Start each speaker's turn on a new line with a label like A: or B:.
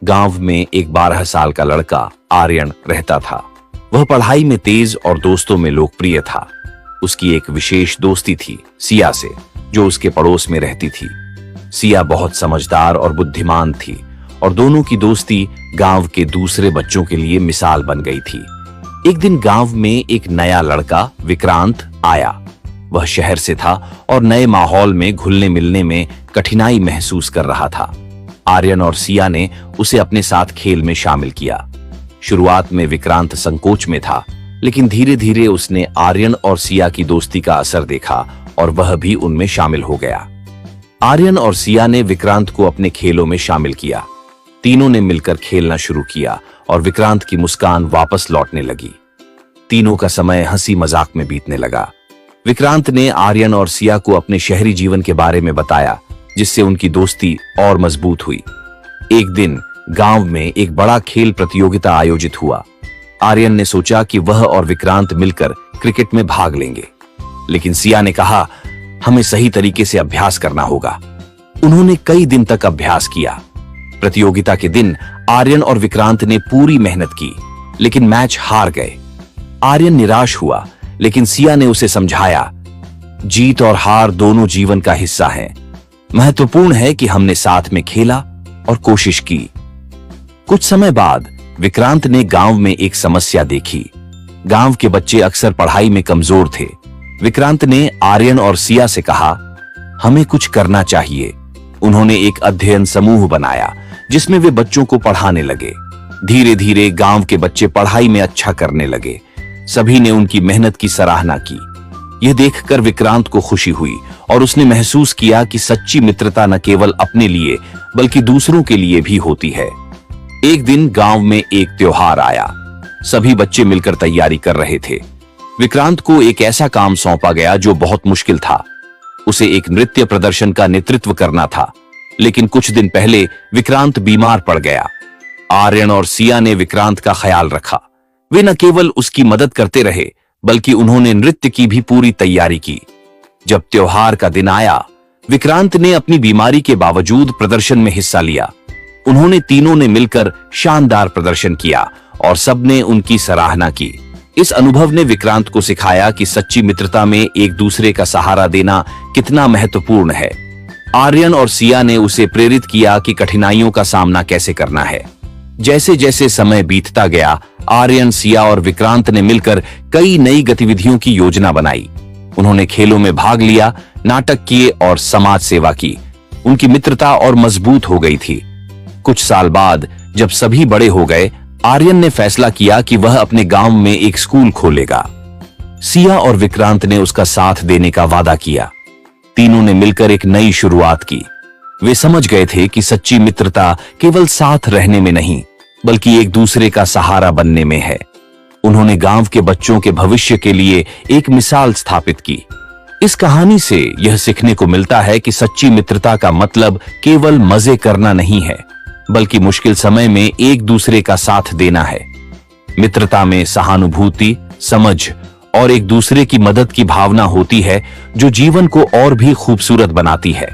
A: गांव में एक 12 साल का लड़का आर्यन रहता था। वह पढ़ाई में तेज और दोस्तों में लोकप्रिय था। उसकी एक विशेष दोस्ती थी सिया से, जो उसके पड़ोस में रहती थी। सिया बहुत समझदार और बुद्धिमान थी और दोनों की दोस्ती गांव के दूसरे बच्चों के लिए मिसाल बन गई थी। एक दिन गांव में एक नया लड़का विक्रांत आया। वह शहर से था और नए माहौल में घुलने मिलने में कठिनाई महसूस कर रहा था। आर्यन और सिया ने उसे अपने साथ खेल में शामिल किया। शुरुआत में विक्रांत संकोच में था, लेकिन धीरे धीरे उसने आर्यन और सिया की दोस्ती का असर देखा और वह भी उनमें शामिल हो गया। आर्यन और सिया ने विक्रांत को अपने खेलों में शामिल किया। तीनों ने मिलकर खेलना शुरू किया और विक्रांत की मुस्कान वापस लौटने लगी। तीनों का समय हंसी मजाक में बीतने लगा। विक्रांत ने आर्यन और सिया को अपने शहरी जीवन के बारे में बताया, जिससे उनकी दोस्ती और मजबूत हुई। एक दिन गांव में एक बड़ा खेल प्रतियोगिता आयोजित हुआ। आर्यन ने सोचा कि वह और विक्रांत मिलकर क्रिकेट में भाग लेंगे, लेकिन सिया ने कहा, हमें सही तरीके से अभ्यास करना होगा। उन्होंने कई दिन तक अभ्यास किया। प्रतियोगिता के दिन आर्यन और विक्रांत ने पूरी मेहनत की, लेकिन मैच हार गए। आर्यन निराश हुआ, लेकिन सिया ने उसे समझाया, जीत और हार दोनों जीवन का हिस्सा हैं। महत्वपूर्ण है कि हमने साथ में खेला और कोशिश की। कुछ समय बाद विक्रांत ने गांव में एक समस्या देखी। गांव के बच्चे अक्सर पढ़ाई में कमजोर थे। विक्रांत ने आर्यन और सिया से कहा, हमें कुछ करना चाहिए। उन्होंने एक अध्ययन समूह बनाया, जिसमें वे बच्चों को पढ़ाने लगे। धीरे धीरे गांव के बच्चे पढ़ाई में अच्छा करने लगे। सभी ने उनकी मेहनत की सराहना की। यह देखकर विक्रांत को खुशी हुई और उसने महसूस किया कि सच्ची मित्रता न केवल अपने लिए बल्कि दूसरों के लिए भी होती है। एक दिन गांव में एक त्योहार आया। सभी बच्चे मिलकर तैयारी कर रहे थे। विक्रांत को एक ऐसा काम सौंपा गया जो बहुत मुश्किल था। उसे एक नृत्य प्रदर्शन का नेतृत्व करना था, लेकिन कुछ दिन पहले विक्रांत बीमार पड़ गया। आर्यन और सिया ने विक्रांत का ख्याल रखा। वे न केवल उसकी मदद करते रहे, बल्कि उन्होंने नृत्य की भी पूरी तैयारी की। जब त्योहार का दिन आया, विक्रांत ने अपनी बीमारी के बावजूद प्रदर्शन में हिस्सा लिया। उन्होंने तीनों ने मिलकर शानदार प्रदर्शन किया और सबने उनकी सराहना की। इस अनुभव ने विक्रांत को सिखाया कि सच्ची मित्रता में एक दूसरे का सहारा देना कितना महत्वपूर्ण है। आर्यन और सिया ने उसे प्रेरित किया कि कठिनाइयों का सामना कैसे करना है। जैसे जैसे समय बीतता गया, आर्यन, सिया और विक्रांत ने मिलकर कई नई गतिविधियों की योजना बनाई। उन्होंने खेलों में भाग लिया, नाटक किए और समाज सेवा की। उनकी मित्रता और मजबूत हो गई थी। कुछ साल बाद जब सभी बड़े हो गए, आर्यन ने फैसला किया कि वह अपने गांव में एक स्कूल खोलेगा। सिया और विक्रांत ने उसका साथ देने का वादा किया। तीनों ने मिलकर एक नई शुरुआत की। वे समझ गए थे कि सच्ची मित्रता केवल साथ रहने में नहीं, बल्कि एक दूसरे का सहारा बनने में है। उन्होंने गांव के बच्चों के भविष्य के लिए एक मिसाल स्थापित की। इस कहानी से यह सीखने को मिलता है कि सच्ची मित्रता का मतलब केवल मजे करना नहीं है, बल्कि मुश्किल समय में एक दूसरे का साथ देना है। मित्रता में सहानुभूति, समझ और एक दूसरे की मदद की भावना होती है, जो जीवन को और भी खूबसूरत बनाती है।